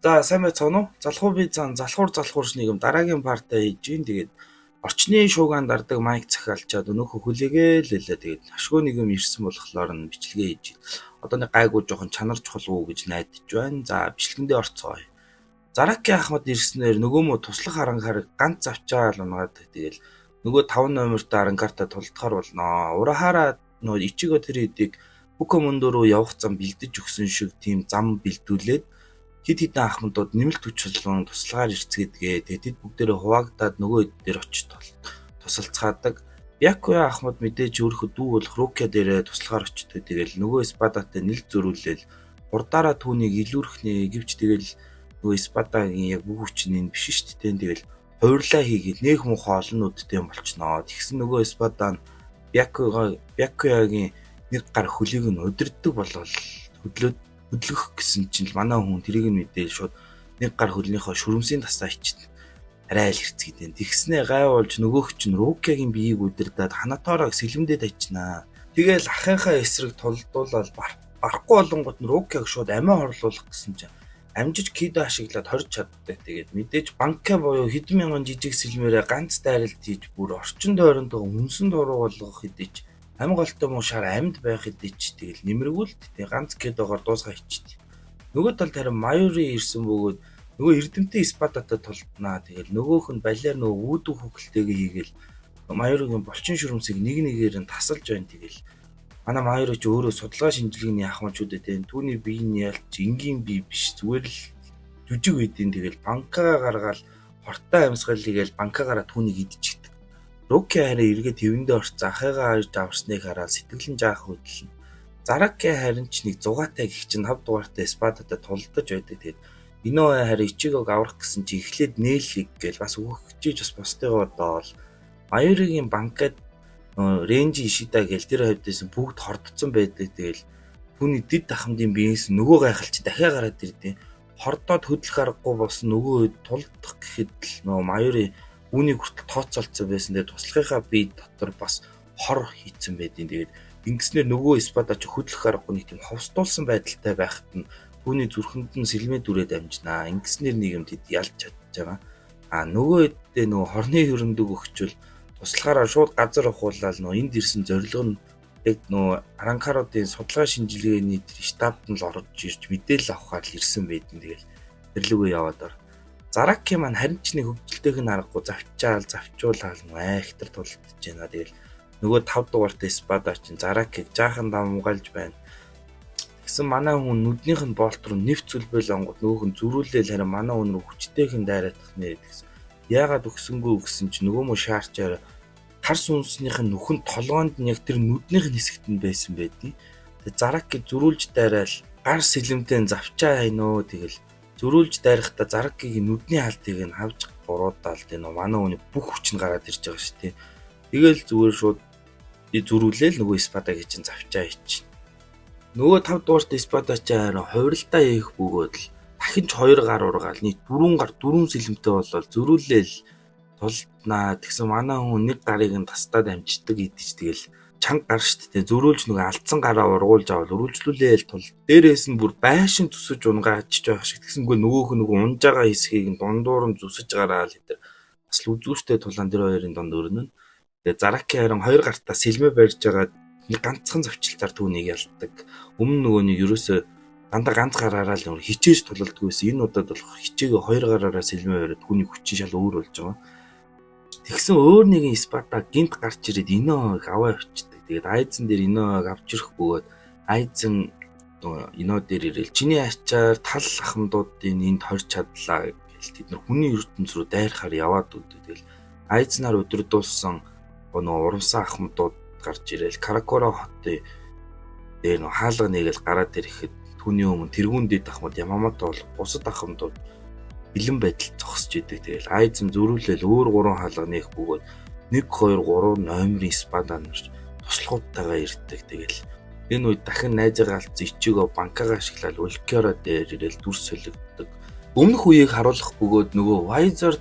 За сайн байцгаана уу? Залхуу би залхуурч нийгэм дараагийн партаа хийж гин. Тэгээд орчны шуугаан дардаг майк захиалчаад өнөөхөө хүлээгээл лээ. Тэгээд ашгүй нийгэм ирсэн болохоор нь бичлэгээ хийж гин. Одоо нэг гайгүй жоохон чанар чухал уу гэж найдаж байна. За бичлэгэндээ орцгоё. Зараки Ахмад ирснээр нөгөө мө туслах харангаар ганц авчаал унгаад тэгээд нөгөө 5 номертой аранкарта тулдахаар болно. Урахаараа нөгөө ичиго тэр хэдийг Бүкэмөндө рүү явах зам бэлдэж өгсөн шиг тийм зам бэлдүүлээд хид хідэн ахмадууд нэмэлт хүч чулуун туслагаар ирцгээдгээ. Тэд бүгдээрээ хуваагдаад нөгөө хэд дээр очиж тусалцгаадаг. Бякуя Ахмад мэдээж өөрийнхөө дүү болох Рукя дээрээ туслагаар очдог. Тэгэл нөгөө Спадатай нэлт зөрүүлээл хурдаараа түүнийг илүүрхнээ гэвч тэгэл нөгөө Спадагийн яг бүх хүч нь биш шүү дээ. Тэгэл хувирлаа хийгээд нэг муухай олон нүдтэй болчихноо. Тэгсэн нөгөө Спада нь Бякуягийн нэг гар хөлийг нь удирддаг болол хөдлөх гэсэн чинь манай хүн тэрийг нь мэдээл шууд нэг гар хөлнийхөө шүрмсийн тасаа ичсэн. Арай л хэрцгийдэн. Тэгснээ гай болж нөгөөх чинь Рукягийн биеийг удирдаад Ханатороог сэлэмдээд ачнаа. Тэгэл ахынхаа эсрэг тулдуулаад барахгүй болонгот нь Рукяг шууд амиа хорлуулах гэсэн чинь амжиж Кидо ашиглаад хорж чаддаг. Тэгээд мэдээж банка буюу хэдэн мянган жижиг сэлмээрээ ганц дайралт хийж бүр орчин тойрондоо үнсэн дуруу болгох хэдэж амгалтай муу шар амьд байх хэдэж тэгэл нэмэргүүлт тэг ганц Кидогоор дуусгаа ичтэй. Нөгөө талд харин Майори ирсэн бөгөөд нөгөө эрдэмтэн Спадатай тулднаа. Тэгэл нөгөөх нь балиар нөгөө үүдүү хөглтэйгээ хийгээл Майоригийн булчин шүрмсийг нэг нэгээр нь тасалж байна. Тэгэл манай Майори ч өөрөө судалгаа шинжилгээний ахмадчуд дээ. Түүний бие нь ялч энгийн бие биш зүгээр л жүжиг үедийн тэгэл банкаа гаргаал хортой амьсгал хийгээл банкаагаараа түүнийг идчихдэг. Рукя харин эргээд тэвэндээ орцсон ахыгаа ирж аварсныг хараад сэтгэл нь жаах хөдлөн. Зараки харин ч нэг зугаатай гих чинь 5 дугаартай Спадатай тулдаж байдаг. Тэгээд Иноэ харин Ичигог аврах гэсэн чи эхлээд нээлхийг гээл бас өгөхчиж бас бостойгоо доол. Майоригийн банкад Ренжи Ишида гээл тэр хавьдээс бүгд хордцсон байдаг. Тэгэл түүний дид ахмадын биеэс нөгөө гайхалч дахиад гараад ирдээ. Хордоод хөдлөх аргагүй болсон нөгөө тулдах гэхэд л нөгөө Майори үүнийг хүртэл тооцоолцсон байсан. Тэгээд туслахынхаа бие дотор бас хор хийцэн байдیں۔ Тэгээд ингэснээр нөгөө Спада ч хөдлөх аргагүй нэг тийм ховстуулсан байдалтай байхад нь түүний зүрхэнд нь сэлмээ дүрээд амжнаа. Ингэснээр нийгэмд хэд ялж чадж байгаа. Нөгөө хэддээ нөгөө хорны хөрөндөг өгчвөл туслахаараа шууд газар ухуулаад нөгөө энд ирсэн зорилго нь яг нөгөө аранкаруудын судалгаа шинжилгээний штабд нь л орж ирж мэдээлэл авахаар л ирсэн байдیں۔ Тэгэл тэрлүгөө яваад ор. Зараки маань харин ч нэг хөвгөлтэйг нь аргагүй завчуулаад айхтар тулдж байна. Тэгэл нөгөө 5 дугаартай Спада чинь Заракиг жаахан дамгалж байна. Тэгсэн манай хүн нүднийх нь болт руу нэвт зүлбэл онгод нөгөөх нь зөрүүлээл харин манай хүн рүү хүчтэйх нь дайраадах нэ гэсэн. Яагаад өгсөнгөө гэсэн чинь нөгөө мө шаарчаар хар сүнснийх нь нүхэн толгоонд нь яг тэр нүднийх нь хэсэгт нь байсан байдیں۔ Тэгээ Зараки зөрүүлж дайраал гар сэлэмтэн завчаа хайноо. Тэгэл зөрүүлж дайрахдаа Заракигийн нүдний хаалтыг нь хавж буруудаал тэ нөө манай хүний бүх хүч нь гараад ирж байгаа шүү дээ. Тэгэл зүгээр шууд зөрүүлээл нөгөө Спадагийн чинь завчаа хийчих. Нөгөө 5 дугаартай Спада ч харин хувиралдаа хийх бөгөөд л дахин ч 2 гар ургаал нийт 4 гар 4 сэлэмтэй болол зөрүүлээл тулднаа. Тэгсэн манай хүн нэг гарыг нь тастаад амждаг идэж тэгэл чанга гар штт тэ зөрүүлж нөгөө алдсан гараа ургуулж авал үргэлжлүүлээл тул. Дээрээс нь бүр байшин төсөж унгаачих байх шиг. Тэгсэнгүй нөгөөх нь нөгөө унж байгаа хэсгийг нь дундуур нь зүсэж гараал хэдэр бас л үзүүштэй тулаан тэр хоёрын донд өрнөн. Тэгээ Зараки харин 2 гартаа сэлмээ барьж байгаа нэг ганцхан завчилтаар түүнийг ялдаг. Өмнө нөгөө нэг ерөөсөө дандаа ганц гараараа л хичээж тулалддаг байсан. Энэ удаад болох хичээгээ 2 гараараа сэлмээ бариад түүний хүчин шал өөр болж байгаа. Тэгсэн өөр нэгэн Спада гинт гарч ирээд Иноэг аваа явчихдаг. Тэгээд Айзен дээр Иноэг авч ирэх бөгөөд Айзен Ино дээр ирэл чиний ачаар тал ахмадуудын энд хорж чадлаа гэж тэд нар хүний ертөнц рүү дайрахаар яваад өгдөг. Тэгэл Айзенаар өдрөдүүлсэн нөгөө урамсан ахмадууд гарч ирэл Каракора хотын дээр нөгөө хаалга нэгэл гараад ирэхэд түүний өмнө тэргүүн дэд ахмад Ямамото бол бусад ахмадууд бэлэн байдалд зогсож идэг. Тэгэл Айзен зөрүүлээл өөр 3 хаалга нээх бөгөөд 1 2 3 номерын Спада нарч туслахуудтайгаа ирдэг. Тэгэл энэ үед дахин найзаагаа алдсан Ичиго банкага ашиглаад Улкиора дээр ирэл дүр солигддог. Өмнөх үеийг харуулах бөгөөд нөгөө Вайзер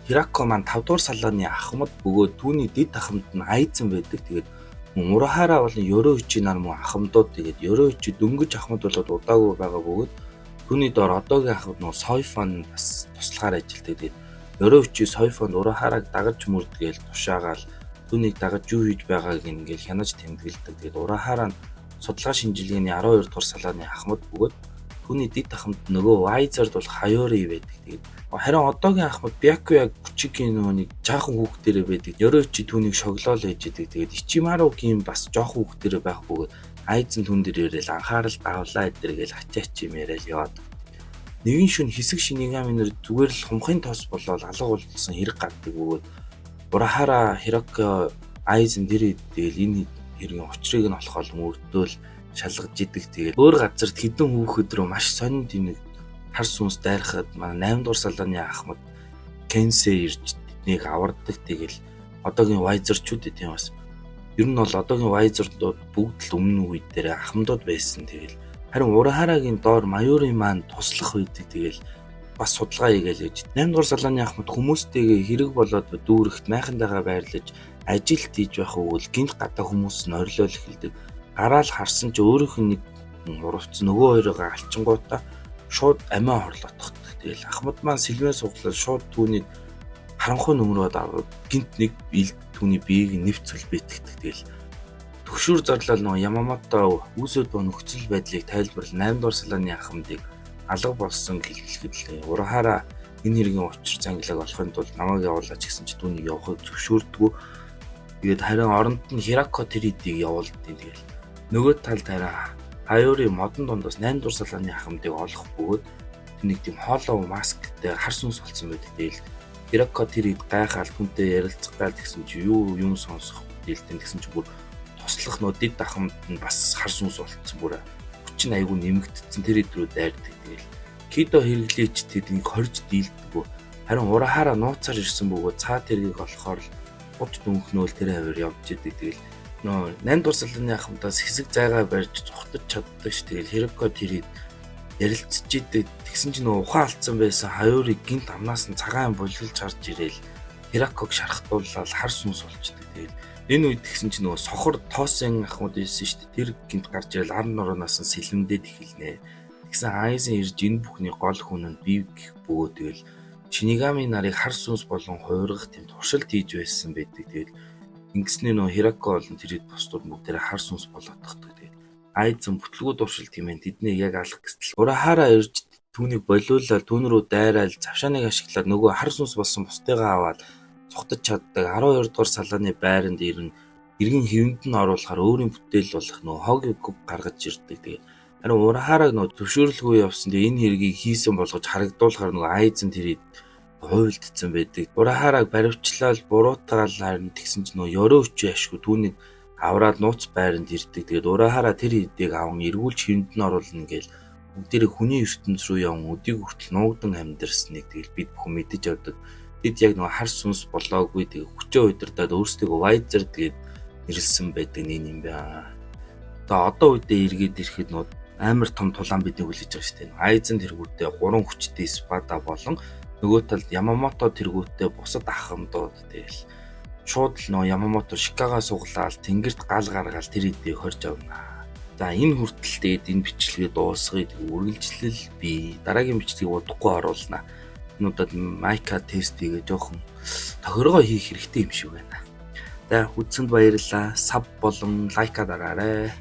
Хирако маань 5 дугаар салааны ахмад бөгөөд түүний дэд ахмад нь Айзен байдаг. Тэгээд Урахаараа болон Ёроичи нар мөн ахмадууд. Тэгээд Ёроичи дөнгөж ахмад болоод удаагүй байгаа бөгөөд Түүний доор одоогийн ахмад нөө Soifon бас туслахаар ажилладаг. Тэгээд Yoruichi Soifon Urahara-г дагаж мөрдгээл тушаагаал түүнийг дагаж юу хийж байгааг ингээл хянаж тэмдэглэдэг. Тэгээд Urahara нь судалгаа шинжилгээний 12 дугаар салааны ахмад бөгөөд түүний дид ахмад нөгөө Wiser-д бол Hayori байдаг. Тэгээд харин одоогийн ахмад Byakuya Kuchiki нөгөө нэг жаахан хүүхдэрээ байдаг. Yoruichi түүнийг шоглоол ээж идэг. Тэгээд Ichimaru-гийн бас жоохон хүүхдэрээ байх бөгөөд Aizen түн дээр ирэл анхаарал давлаа эдэргээл ачаач юм яриад яваад. Нэгэн шөнө хэсэг Shinigami нар зүгээр л хумхын тоос болоод алга болсон хэрэг гаддаг бөгөөд Urahara Hiroko Aizen тэр тэгэл энэ хэргийн учрыг нь олохол мөрдөл шалгаж идэг. Тэгээд өөр газар хэдэн хүүхэд рүү маш сонин тэнэг хар сүнс дайрахад манай 8 дугаар салааны ахмад Kensei ирж тэднийг авардаг. Тэгэл одоогийн Wiser-чүүд тийм бас ер нь бол одоогийн Wiser-дууд бүгд л өмнө үед дээр ахмадууд байсан. Тэгэл харин Urahara-гийн доор Mayuri маань туслах үйдэг. Тэгэл бас судалгаа хийгээл ээж. 8 дугаар салааны ахмад хүмүүстэйгээ хэрэг болоод дүүрэгт майхандайгаа байрлаж ажилт хийж байх үйл гинт гадаа хүмүүс нь орилол эхэлдэг. Гараал харсан ч өөрийнх нь нэг урвц нөгөө хоёроо алчингуудаа шууд амиа хорлоодох. Тэгэл ахмад маань сэлмээ суглаад шууд түүнийг харанхуй нөмрөөд аваад гинт нэг ил түүний биеийг нэвцүүл бэтгдэг. Тэгэл төгшүүр зарлал нөгөө Ямамото үүсэд ба нөхцөл байдлыг тайлбарлал 8 дугаар салааны ахмадыг алга болсон гэлгэлэхэд л Urahara энэ хэргийн учир зангилааг олохын тулд намайг явуулаач гэсэн чи түүнийг явахыг зөвшөөрдгөө. Тэгээд харин оронд нь Hirako Teridi-г явуулдаг. Тэгэл нөгөө тал тараа Hayori модон дондоос 8 дугаар салааны ахмадыг олох бөгөөд тэнийг тийм холлоу масктай хар сүнс болсон байдаг. Тэгэл Hirako Teridi гайхал хүнтэй ярилцгаал гэсэн чи юу юм сонсох дэлтэн гэсэн чи бүр туслах нөө дид ахмад нь бас хар сүнс болцсон бүр хүчин айгүй нэмэгдсэн тэр идрүү дайрдаг. Тэгэл Kido хэрэглээч тэднийг хорж дийлдэггүй. Харин Urahara нууцаар ирсэн бөгөөд цаад тэргийг олохоор л гут дүнхнөөл тэр хавар явж идэг. Тэгэл нөө 8 дугаар салааны ахмадаас хэсэг зайгаа барьж цухтаж чаддаг ш. Тэгэл Hiroko Teridi ярилцж идэг. Тэгсэн чинь нөө ухаан алдсан байсан Hayori гинт амнаас нь цагаан булвилж гарч ирээл Hirako-г шархтуулаад хар сүнс болчдөг. Тэгэл энэ үед тэгсэн чинь нөгөө сохор тоосын ахмад байсан шүү дээ. Тэр гинт гарч ирээл ар нуроонаас нь сэлэмдээд эхэлнэ. Тэгсэн Aizen ирж энэ бүхний гол хүн нь бив гэх бөгөөд тэгэл Shinigami нарыг хар сүнс болон хуургах тийм туршилт хийж байсан байдаг. Тэгэл ингэснээ нөгөө Hirako болон тэрийг бусдууд бүгдээрээ хар сүнс болоод тахдаг. Тэгэл Aizen бүтлгүү туршилт хэмээн тэднийг яг алах гэтэл Urahara ирж түүнийг болиулаад түүн рүү дайраал завшааныг ашиглаад нөгөө хар сүнс болсон бусдыгаа аваад цухтаж чаддаг. 12 дугаар салааны байранд ирэн эргэн хэвэнд нь оруулахаар өөрийн бүтээл болох нөгөө Hokage гаргаж ирдэг. Тэгээд харин Urahara-г нөгөө зөвшөөрлгүй явсан. Тэгээд энэ хэргийг хийсэн болгож харагдуулахаар нөгөө Aizen тэрийг хуйлдсан байдаг. Urahara-г баривчлал буруутгаал харин тэгсэн чинь нөгөө Yoruichi ашгүй түүнийг авраад нууц байранд ирдэг. Тэгээд Urahara тэр хэдийг аван эргүүлж хэвэнд нь оруулна гээл бүгдээрээ хүний ертөнц рүү яван өдийг хүртэл нуугдан амьдэрсныг тэгэл бид бүхэн мэдэж явдаг. Бид яг нөгөө хар сүнс болоогүй тэгээ хүчээ удирдаад өөрсдөө Wiser тэгээд нэрлсэн байдаг нэг юм байна. Одоо үедээ эргээд ирэхэд нөгөө амар том тулаан бидний хүлээж байгаа шүү дээ. Aizen тэргүүтээ 3 хүчтэй Espada болон нөгөө талд Yamamoto тэргүүтээ бусад ахмадууд тэгэл шууд л нөгөө Yamamoto Shikage суглаал тэнгэрт гал гаргаал тэр хэдийг хорж авна. За энэ хүртэл тэгээд энэ бичлэгээ дуусгая. Тэг үргэлжлэл би дараагийн бичлэгийг удахгүй оруулна. Нуудад майка тест хийгээ жоохон тохиргоо хийх хэрэгтэй юм шиг байна. За үзсэнд баярлалаа. Саб болон лайка дараарай.